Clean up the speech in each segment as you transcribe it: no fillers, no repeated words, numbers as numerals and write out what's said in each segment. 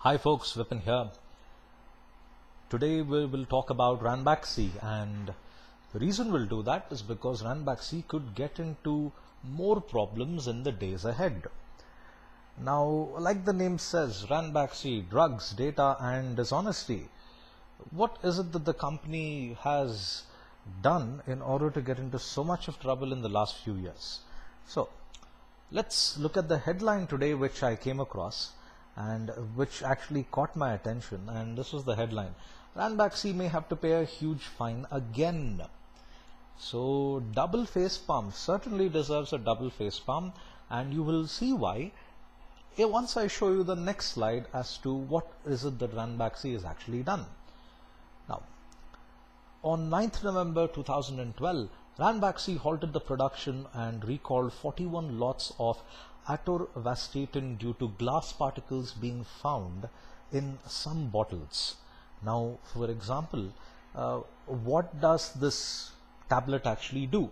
Hi folks, Vipin here. Today we will talk about Ranbaxy, and the reason we'll do that is because Ranbaxy could get into more problems in the days ahead. Now, like the name says, Ranbaxy, drugs, data and dishonesty. What is it that the company has done in order to get into so much of trouble in the last few years? So, let's look at the headline today which I came across and which actually caught my attention, and this was the headline: Ranbaxy may have to pay a huge fine again. So double face palm certainly deserves a double face palm, and you will see why once I show you the next slide as to what is it that Ranbaxy has actually done. Now, on 9th November 2012, Ranbaxy halted the production and recalled 41 lots of atorvastatin due to glass particles being found in some bottles. Now, for example, what does this tablet actually do?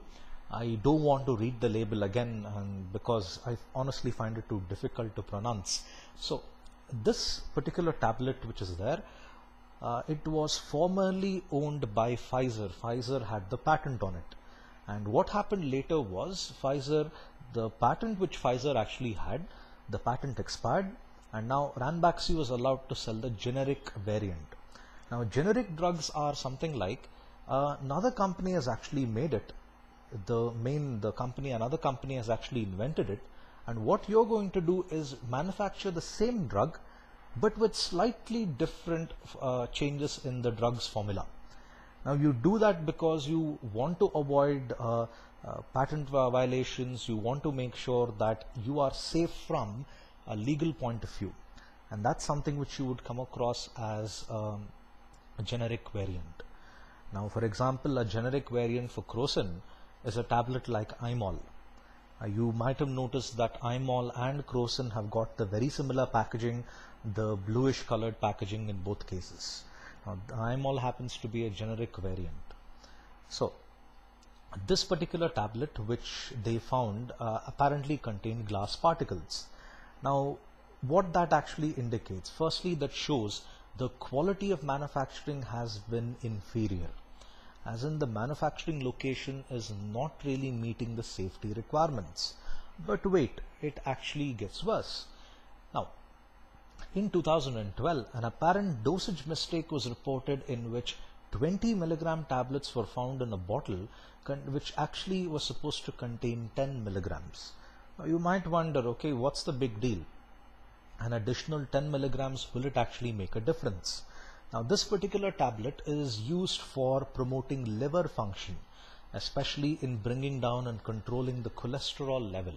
I don't want to read the label again, and because I honestly find it too difficult to pronounce. So this particular tablet which is there, it was formerly owned by Pfizer. Pfizer had the patent on it, and what happened later was the patent which Pfizer actually had, the patent expired, and now Ranbaxy was allowed to sell the generic variant. Now, generic drugs are something like another company has actually made it. Another company has actually invented it, and what you're going to do is manufacture the same drug but with slightly different changes in the drug's formula. Now, you do that because you want to avoid patent violations. You want to make sure that you are safe from a legal point of view, and that's something which you would come across as a generic variant. Now, for example, a generic variant for Crocin is a tablet like Imol. You might have noticed that Imol and Crocin have got the very similar packaging, the bluish colored packaging in both cases. Now, Imol happens to be a generic variant. So this particular tablet which they found apparently contained glass particles. Now, what that actually indicates, firstly, that shows the quality of manufacturing has been inferior, as in the manufacturing location is not really meeting the safety requirements. But wait, it actually gets worse. Now, in 2012, an apparent dosage mistake was reported in which 20 milligram tablets were found in a bottle which actually was supposed to contain 10 milligrams. Now, you might wonder, okay, what's the big deal? An additional 10 milligrams, will it actually make a difference? Now, this particular tablet is used for promoting liver function, especially in bringing down and controlling the cholesterol level.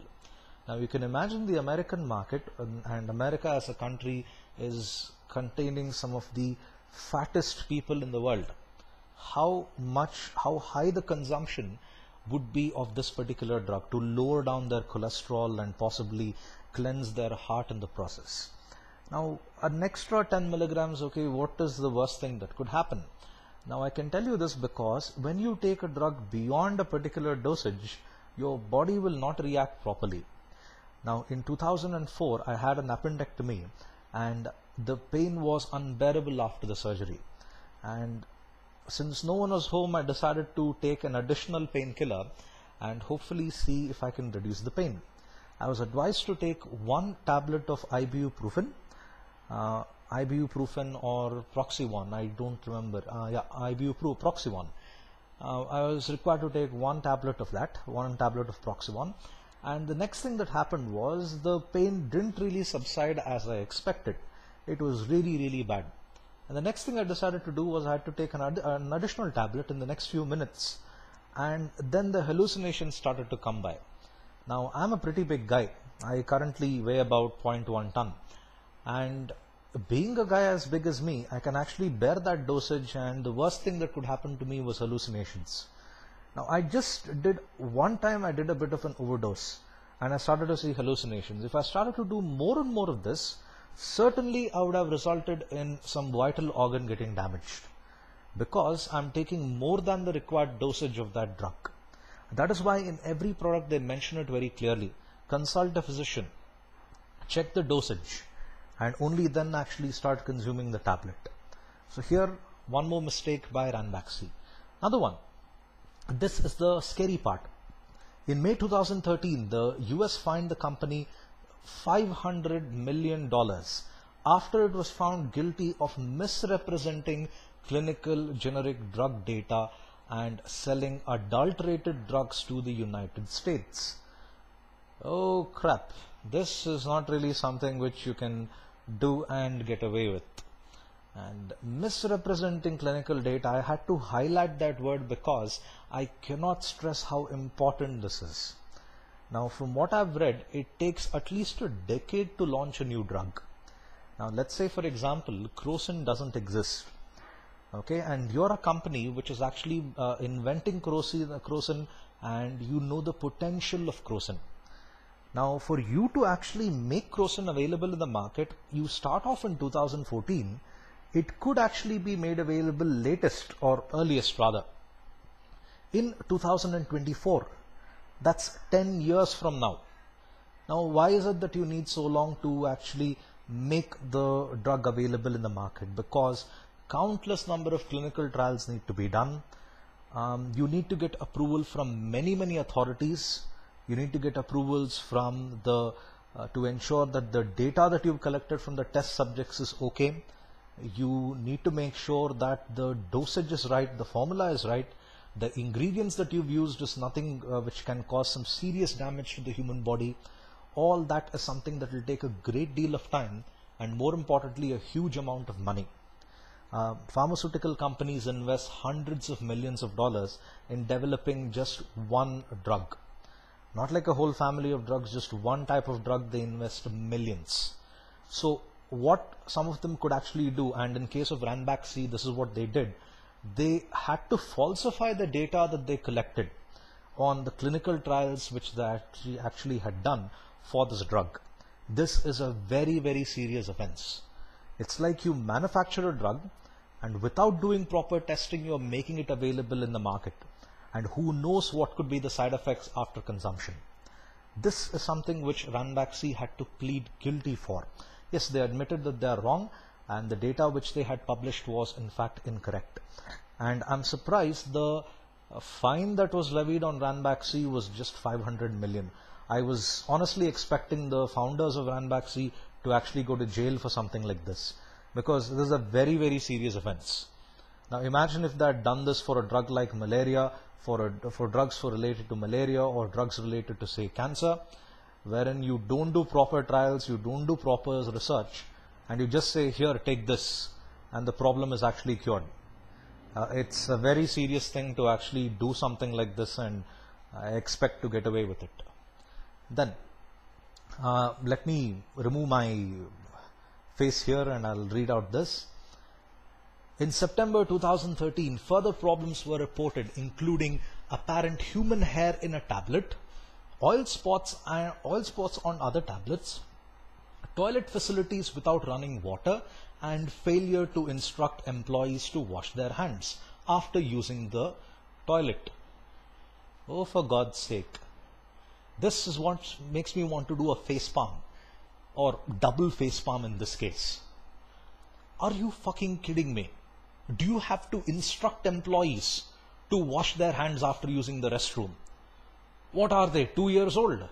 Now, you can imagine the American market, and America as a country is containing some of the fattest people in the world. How high the consumption would be of this particular drug to lower down their cholesterol and possibly cleanse their heart in the process. Now, an extra 10 milligrams, okay, what is the worst thing that could happen? Now, I can tell you this because when you take a drug beyond a particular dosage, your body will not react properly. Now, in 2004, I had an appendectomy, and the pain was unbearable after the surgery. And since no one was home, I decided to take an additional painkiller and hopefully see if I can reduce the pain. I was advised to take one tablet of ibuprofen or Proxy-1, I don't remember. Proxy-1. I was required to take one tablet of Proxy-1, and the next thing that happened was the pain didn't really subside as I expected. It was really bad. And the next thing I decided to do was I had to take an additional tablet in the next few minutes, and then the hallucinations started to come by. Now, I'm a pretty big guy. I currently weigh about 0.1 ton, and being a guy as big as me, I can actually bear that dosage, and the worst thing that could happen to me was hallucinations. Now, I just did one time, I did a bit of an overdose and I started to see hallucinations. If I started to do more and more of this, certainly I would have resulted in some vital organ getting damaged, because I'm taking more than the required dosage of that drug. That is why in every product they mention it very clearly. Consult a physician, check the dosage, and only then actually start consuming the tablet. So here, one more mistake by Ranbaxy. Another one. This is the scary part. In May 2013, the US fined the company $500 million after it was found guilty of misrepresenting clinical generic drug data and selling adulterated drugs to the United States. Oh crap, this is not really something which you can do and get away with. And misrepresenting clinical data, I had to highlight that word because I cannot stress how important this is. Now, from what I've read, it takes at least a decade to launch a new drug. Now, let's say, for example, crocin doesn't exist. Okay, and you're a company which is actually inventing crocin, and you know the potential of crocin. Now, for you to actually make crocin available in the market, you start off in 2014. It could actually be made available latest or earliest rather in 2024. That's 10 years from now. Now, why is it that you need so long to actually make the drug available in the market? Because countless number of clinical trials need to be done. You need to get approval from many authorities. You need to get approvals from the to ensure that the data that you've collected from the test subjects is okay. You need to make sure that the dosage is right, the formula is right, the ingredients that you've used is nothing which can cause some serious damage to the human body. All that is something that will take a great deal of time and, more importantly, a huge amount of money. Pharmaceutical companies invest hundreds of millions of dollars in developing just one drug. Not like a whole family of drugs, just one type of drug, they invest millions. So what some of them could actually do, and in case of Ranbaxy, this is what they did. They had to falsify the data that they collected on the clinical trials which they actually had done for this drug. This is a very serious offense. It's like you manufacture a drug and without doing proper testing, you're making it available in the market. And who knows what could be the side effects after consumption. This is something which Ranbaxy had to plead guilty for. Yes, they admitted that they are wrong and the data which they had published was in fact incorrect. And I'm surprised the fine that was levied on Ranbaxy was just 500 million. I was honestly expecting the founders of Ranbaxy to actually go to jail for something like this, because this is a very serious offense. Now imagine if they had done this for a drug like malaria, for drugs related to malaria or drugs related to, say, cancer, wherein you don't do proper trials, you don't do proper research, and you just say, here, take this, and the problem is actually cured. It's a very serious thing to actually do something like this, and I expect to get away with it. Then, let me remove my face here and I'll read out this. In September 2013, further problems were reported, including apparent human hair in a tablet, oil spots on other tablets, toilet facilities without running water, and failure to instruct employees to wash their hands after using the toilet. Oh, for God's sake. This is what makes me want to do a facepalm, or double facepalm in this case. Are you fucking kidding me? Do you have to instruct employees to wash their hands after using the restroom? What are they, 2 years old?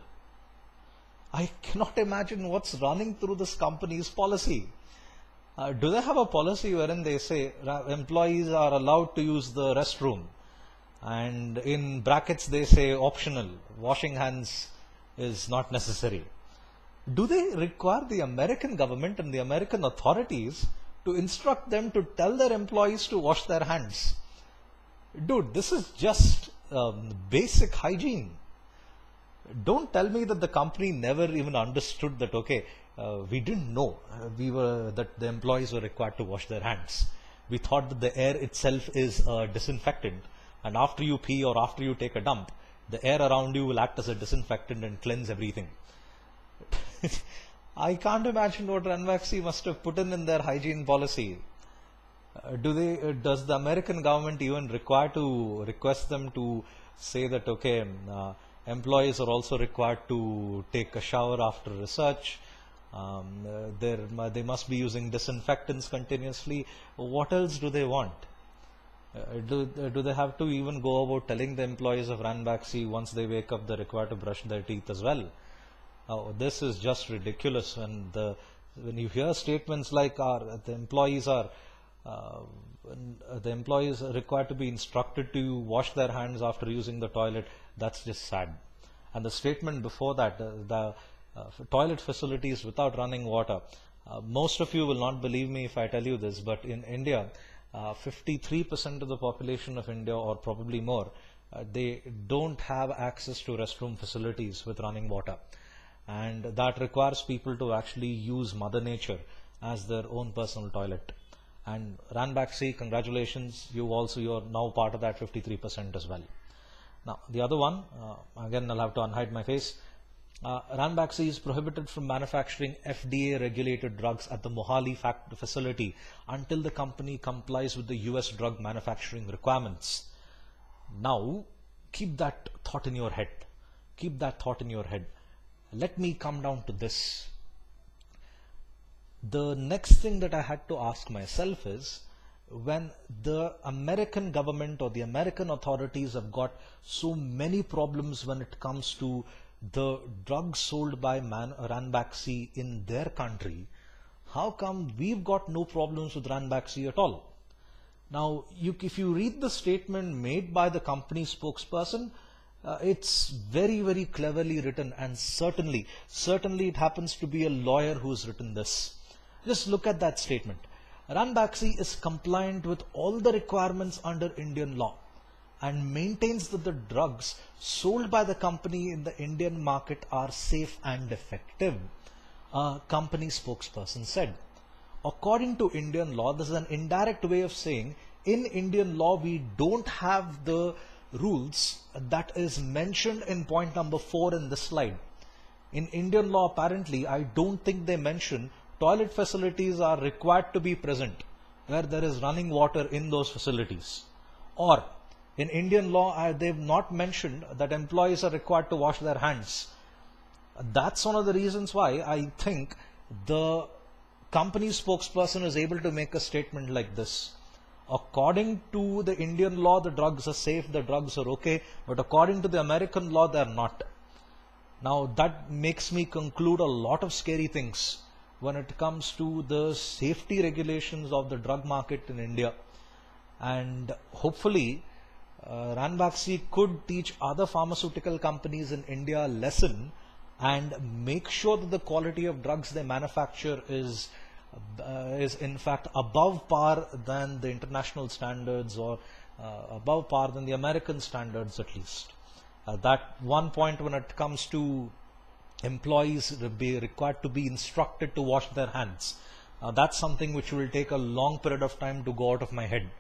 I cannot imagine what's running through this company's policy. Do they have a policy wherein they say employees are allowed to use the restroom, and in brackets they say optional, washing hands is not necessary? Do they require the American government and the American authorities to instruct them to tell their employees to wash their hands? Dude, this is just basic hygiene. Don't tell me that the company never even understood that, okay, we didn't know that the employees were required to wash their hands. We thought that the air itself is a disinfectant, and after you pee or after you take a dump, the air around you will act as a disinfectant and cleanse everything. I can't imagine what Ranbaxy must have put in their hygiene policy. Does the American government even request them to say that, okay, employees are also required to take a shower after research, They must be using disinfectants continuously. What else do they want? Do they have to even go about telling the employees of Ranbaxy once they wake up they're required to brush their teeth as well? This is just ridiculous. And when you hear statements like the employees are required to be instructed to wash their hands after using the toilet, that's just sad. And the statement before that, the toilet facilities without running water. Most of you will not believe me if I tell you this, but in India, 53% of the population of India, or probably more, they don't have access to restroom facilities with running water. And that requires people to actually use Mother Nature as their own personal toilet. And Ranbaxy, congratulations, you're now part of that 53% as well. Now, the other one, again, I'll have to unhide my face. Ranbaxy is prohibited from manufacturing FDA-regulated drugs at the Mohali facility until the company complies with the US drug manufacturing requirements. Now, keep that thought in your head. Keep that thought in your head. Let me come down to this. The next thing that I had to ask myself is, when the American government or the American authorities have got so many problems when it comes to the drugs sold by Ranbaxy in their country, how come we've got no problems with Ranbaxy at all? Now, if you read the statement made by the company spokesperson, it's very, very cleverly written, and certainly it happens to be a lawyer who's written this. Just look at that statement. Ranbaxy is compliant with all the requirements under Indian law and maintains that the drugs sold by the company in the Indian market are safe and effective, a company spokesperson said. According to Indian law, this is an indirect way of saying in Indian law we don't have the rules that is mentioned in point number 4 in this slide. In Indian law, apparently, I don't think they mention toilet facilities are required to be present where there is running water in those facilities. Or in Indian law, they've not mentioned that employees are required to wash their hands. That's one of the reasons why I think the company spokesperson is able to make a statement like this. According to the Indian law, the drugs are safe, the drugs are okay, but according to the American law, they're not. Now, that makes me conclude a lot of scary things when it comes to the safety regulations of the drug market in India. And hopefully, Ranbaxy could teach other pharmaceutical companies in India a lesson and make sure that the quality of drugs they manufacture is in fact above par than the international standards, or above par than the American standards at least. That one point when it comes to employees be required to be instructed to wash their hands, that's something which will take a long period of time to go out of my head.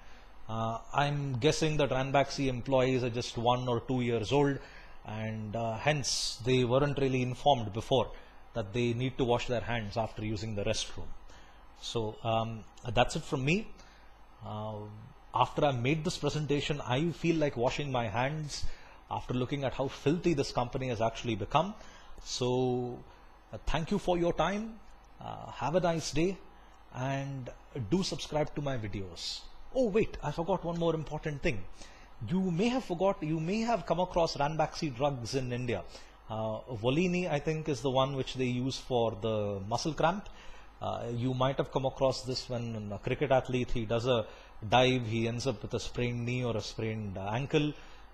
I'm guessing that Ranbaxy employees are just 1 or 2 years old, and hence they weren't really informed before that they need to wash their hands after using the restroom. So that's it from me. After I made this presentation, I feel like washing my hands after looking at how filthy this company has actually become. So thank you for your time. Have a nice day, and do subscribe to my videos. Oh wait, I forgot one more important thing. You may have come across Ranbaxy drugs in India. Volini, I think, is the one which they use for the muscle cramp. You might have come across this when a cricket athlete, he does a dive, he ends up with a sprained knee or a sprained ankle.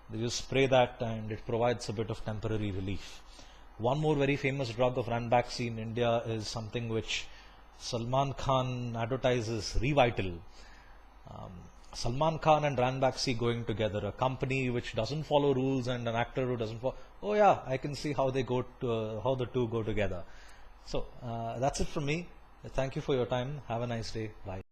They just spray that and it provides a bit of temporary relief. One more very famous drug of Ranbaxy in India is something which Salman Khan advertises, Revital. Salman Khan and Ranbaxy going together, a company which doesn't follow rules and an actor who doesn't follow. Oh yeah, I can see how how the two go together. So that's it from me. Thank you for your time. Have a nice day. Bye.